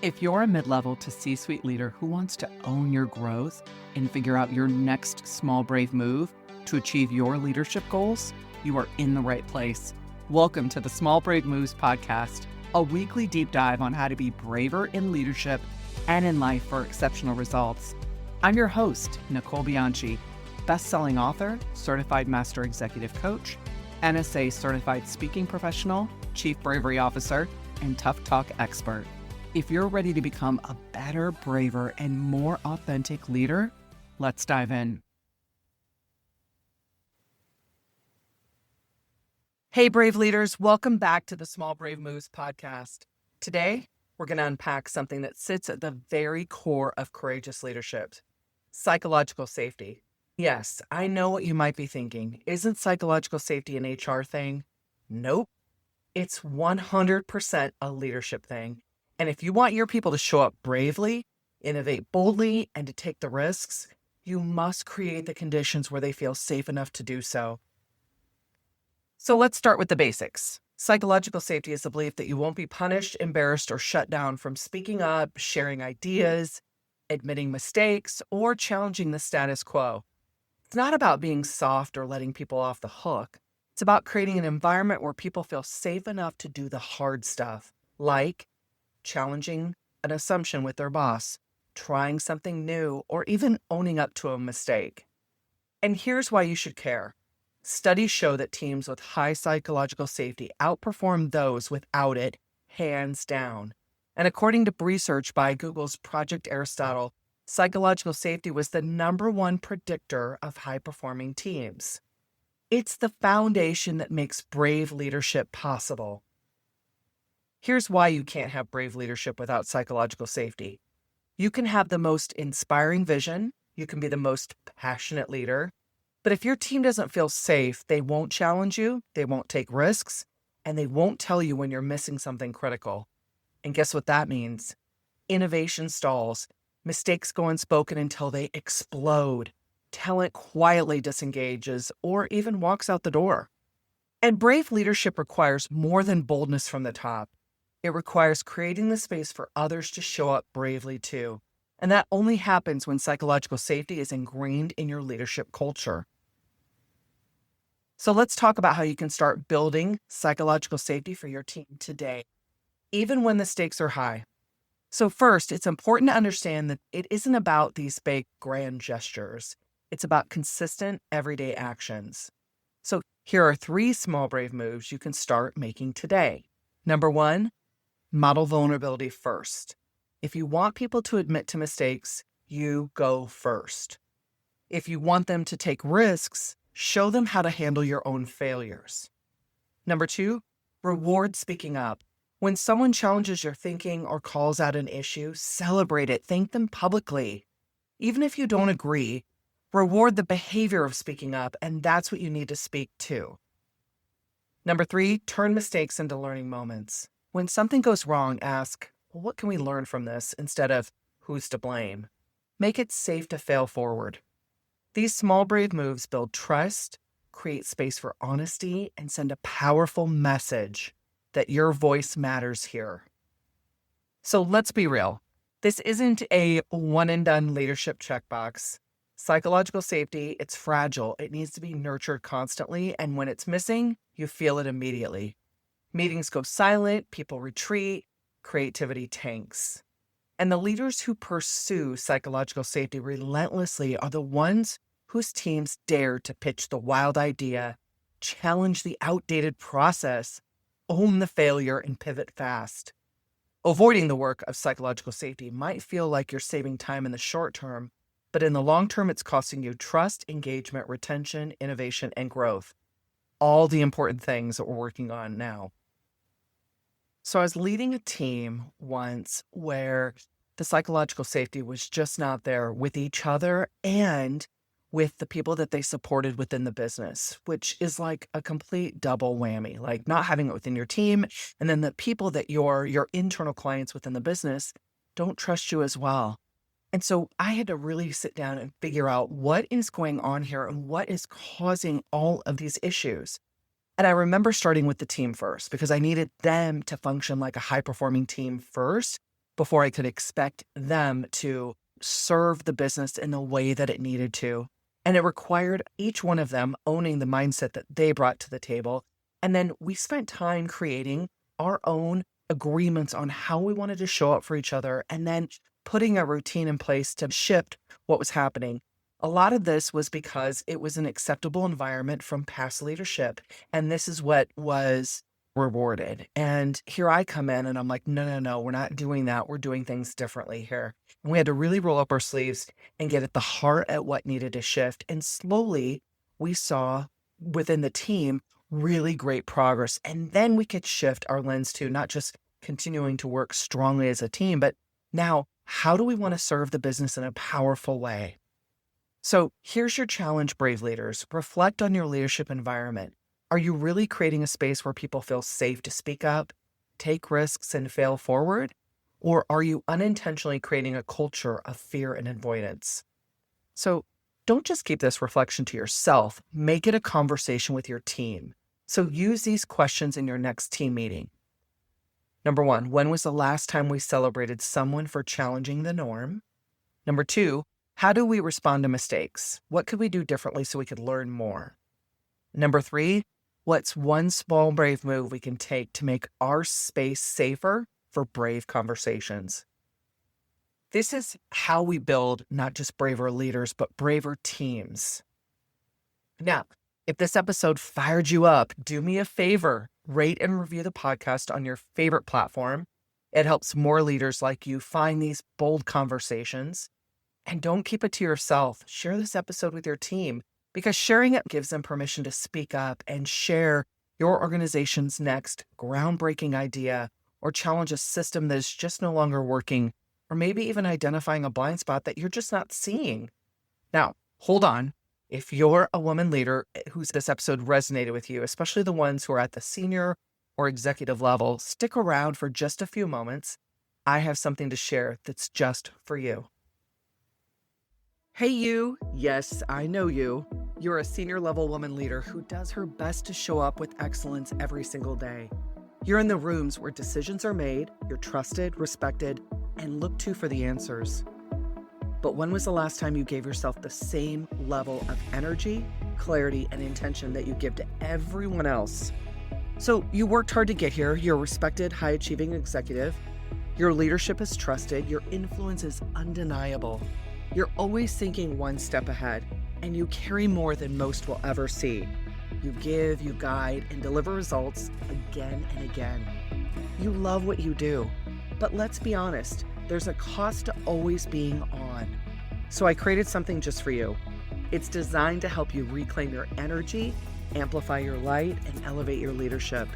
If you're a mid-level to C-suite leader who wants to own your growth and figure out your next small, brave move to achieve your leadership goals, you are in the right place. Welcome to the Small Brave Moves podcast, a weekly deep dive on how to be braver in leadership and in life for exceptional results. I'm your host, Nicole, best-selling author, certified master executive coach, NSA certified speaking professional, chief bravery officer, and tough talk expert. If you're ready to become a better, braver, and more authentic leader, let's dive in. Hey, brave leaders, welcome back to the Small Brave Moves podcast. Today, we're going to unpack something that sits at the very core of courageous leadership: psychological safety. Yes, I know what you might be thinking. Isn't psychological safety an HR thing? Nope. It's 100% a leadership thing. And if you want your people to show up bravely, innovate boldly, and to take the risks, you must create the conditions where they feel safe enough to do so. So let's start with the basics. Psychological safety is the belief that you won't be punished, embarrassed, or shut down from speaking up, sharing ideas, admitting mistakes, or challenging the status quo. It's not about being soft or letting people off the hook. It's about creating an environment where people feel safe enough to do the hard stuff, like challenging an assumption with their boss, trying something new, or even owning up to a mistake. And here's why you should care. Studies show that teams with high psychological safety outperform those without it, hands down. And according to research by Google's Project Aristotle, psychological safety was the #1 predictor of high-performing teams. It's the foundation that makes brave leadership possible. Here's why you can't have brave leadership without psychological safety. You can have the most inspiring vision, you can be the most passionate leader, but if your team doesn't feel safe, they won't challenge you, they won't take risks, and they won't tell you when you're missing something critical. And guess what that means? Innovation stalls, mistakes go unspoken until they explode, talent quietly disengages, or even walks out the door. And brave leadership requires more than boldness from the top. It requires creating the space for others to show up bravely too. And that only happens when psychological safety is ingrained in your leadership culture. So let's talk about how you can start building psychological safety for your team today, even when the stakes are high. So first, it's important to understand that it isn't about these big, grand gestures. It's about consistent, everyday actions. So here are 3 small, brave moves you can start making today. Number 1, model vulnerability first. If you want people to admit to mistakes, you go first. If you want them to take risks, show them how to handle your own failures. Number 2, reward speaking up. When someone challenges your thinking or calls out an issue, celebrate it, thank them publicly. Even if you don't agree, reward the behavior of speaking up, and that's what you need to speak to. Number 3, turn mistakes into learning moments. When something goes wrong, ask, well, what can we learn from this, instead of who's to blame? Make it safe to fail forward. These small, brave moves build trust, create space for honesty, and send a powerful message that your voice matters here. So let's be real. This isn't a one-and-done leadership checkbox. Psychological safety, it's fragile. It needs to be nurtured constantly, and when it's missing, you feel it immediately. Meetings go silent, people retreat, creativity tanks. And the leaders who pursue psychological safety relentlessly are the ones whose teams dare to pitch the wild idea, challenge the outdated process, own the failure, and pivot fast. Avoiding the work of psychological safety might feel like you're saving time in the short term, but in the long term, it's costing you trust, engagement, retention, innovation, and growth. All the important things that we're working on now. So I was leading a team once where the psychological safety was just not there with each other and with the people that they supported within the business, which is like a complete double whammy, like not having it within your team. And then the people that your internal clients within the business don't trust you as well. And so I had to really sit down and figure out what is going on here and what is causing all of these issues. And I remember starting with the team first because I needed them to function like a high-performing team first before I could expect them to serve the business in the way that it needed to. And it required each one of them owning the mindset that they brought to the table. And then we spent time creating our own agreements on how we wanted to show up for each other, and then putting a routine in place to shift what was happening. A lot of this was because it was an acceptable environment from past leadership, and this is what was rewarded. And here I come in and I'm like, no, we're not doing that. We're doing things differently here. And we had to really roll up our sleeves and get at the heart at what needed to shift. And slowly we saw within the team really great progress. And then we could shift our lens to not just continuing to work strongly as a team, but now how do we want to serve the business in a powerful way? So here's your challenge, brave leaders. Reflect on your leadership environment. Are you really creating a space where people feel safe to speak up, take risks, and fail forward? Or are you unintentionally creating a culture of fear and avoidance? So don't just keep this reflection to yourself. Make it a conversation with your team. So use these questions in your next team meeting. Number 1, when was the last time we celebrated someone for challenging the norm? Number 2, how do we respond to mistakes? What could we do differently so we could learn more? Number 3, what's one small brave move we can take to make our space safer for brave conversations? This is how we build not just braver leaders, but braver teams. Now, if this episode fired you up, do me a favor, rate and review the podcast on your favorite platform. It helps more leaders like you find these bold conversations. And don't keep it to yourself. Share this episode with your team, because sharing it gives them permission to speak up and share your organization's next groundbreaking idea or challenge a system that is just no longer working, or maybe even identifying a blind spot that you're just not seeing. Now, hold on. If you're a woman leader whose this episode resonated with you, especially the ones who are at the senior or executive level, stick around for just a few moments. I have something to share that's just for you. Hey, you. Yes, I know you. You're a senior level woman leader who does her best to show up with excellence every single day. You're in the rooms where decisions are made, you're trusted, respected, and looked to for the answers. But when was the last time you gave yourself the same level of energy, clarity, and intention that you give to everyone else? So you worked hard to get here. You're a respected, high-achieving executive. Your leadership is trusted. Your influence is undeniable. You're always thinking one step ahead, and you carry more than most will ever see. You give, you guide, and deliver results again and again. You love what you do, but let's be honest, there's a cost to always being on. So I created something just for you. It's designed to help you reclaim your energy, amplify your light, and elevate your leadership.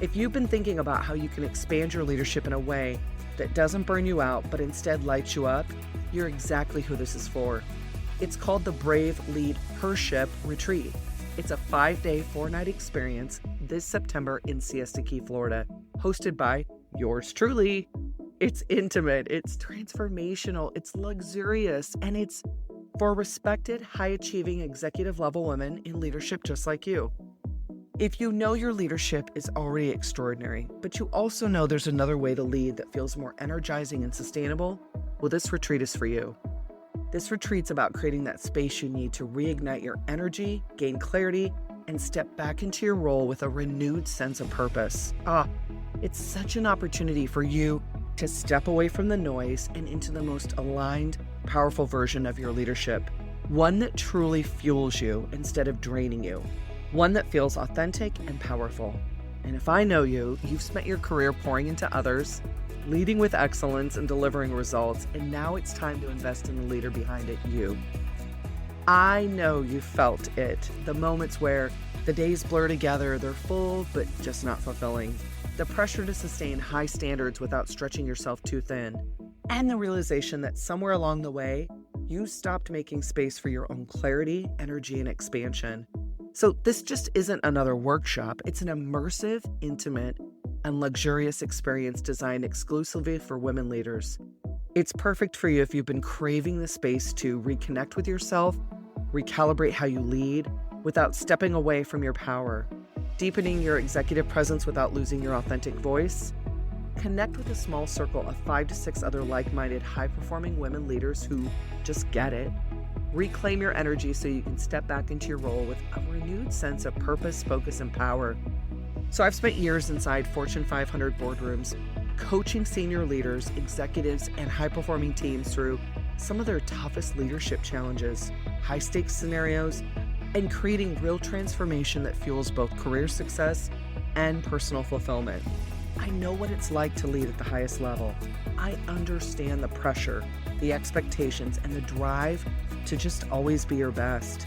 If you've been thinking about how you can expand your leadership in a way that doesn't burn you out, but instead lights you up, you're exactly who this is for. It's called the Brave Lead Hership Retreat. It's a 5-day, 4-night experience this September in Siesta Key, Florida, hosted by yours truly. It's intimate, it's transformational, it's luxurious, and it's for respected, high-achieving executive level women in leadership just like you. If you know your leadership is already extraordinary, but you also know there's another way to lead that feels more energizing and sustainable, well, this retreat is for you. This retreat's about creating that space you need to reignite your energy, gain clarity, and step back into your role with a renewed sense of purpose. It's such an opportunity for you to step away from the noise and into the most aligned, powerful version of your leadership. One that truly fuels you instead of draining you. One that feels authentic and powerful. And if I know you, you've spent your career pouring into others, leading with excellence and delivering results, and now it's time to invest in the leader behind it, you. I know you felt it, the moments where the days blur together, they're full, but just not fulfilling. The pressure to sustain high standards without stretching yourself too thin, and the realization that somewhere along the way, you stopped making space for your own clarity, energy, and expansion. So this just isn't another workshop. It's an immersive, intimate, and luxurious experience designed exclusively for women leaders. It's perfect for you if you've been craving the space to reconnect with yourself, recalibrate how you lead without stepping away from your power, deepening your executive presence without losing your authentic voice, Connect with a small circle of 5 to 6 other like-minded, high-performing women leaders who just get it. Reclaim your energy so you can step back into your role with a renewed sense of purpose, focus, and power. So I've spent years inside Fortune 500 boardrooms, coaching senior leaders, executives, and high-performing teams through some of their toughest leadership challenges, high-stakes scenarios, and creating real transformation that fuels both career success and personal fulfillment. I know what it's like to lead at the highest level. I understand the pressure, the expectations, and the drive to just always be your best.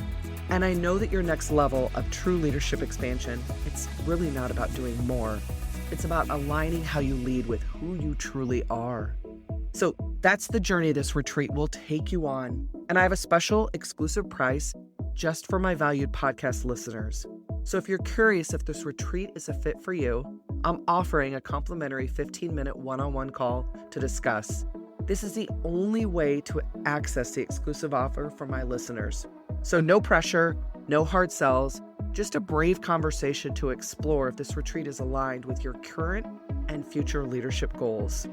And I know that your next level of true leadership expansion, it's really not about doing more. It's about aligning how you lead with who you truly are. So that's the journey this retreat will take you on. And I have a special exclusive price just for my valued podcast listeners. So if you're curious if this retreat is a fit for you, I'm offering a complimentary 15-minute one-on-one call to discuss. This is the only way to access the exclusive offer for my listeners. So no pressure, no hard sells, just a brave conversation to explore if this retreat is aligned with your current and future leadership goals.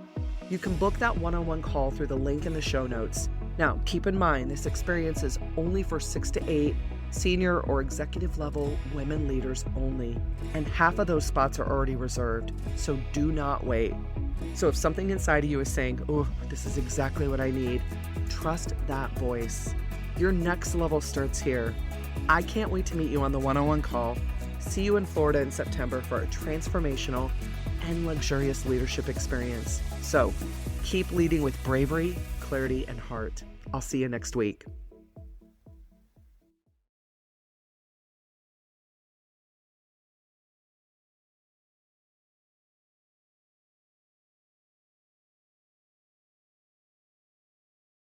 You can book that one-on-one call through the link in the show notes. Now, keep in mind, this experience is only for 6 to 8 senior or executive level women leaders only, and half of those spots are already reserved, so do not wait. So if something inside of you is saying, oh, this is exactly what I need, trust that voice. Your next level starts here. I can't wait to meet you on the one-on-one call. See you in Florida in September for a transformational and luxurious leadership experience. So keep leading with bravery, clarity, and heart. I'll see you next week.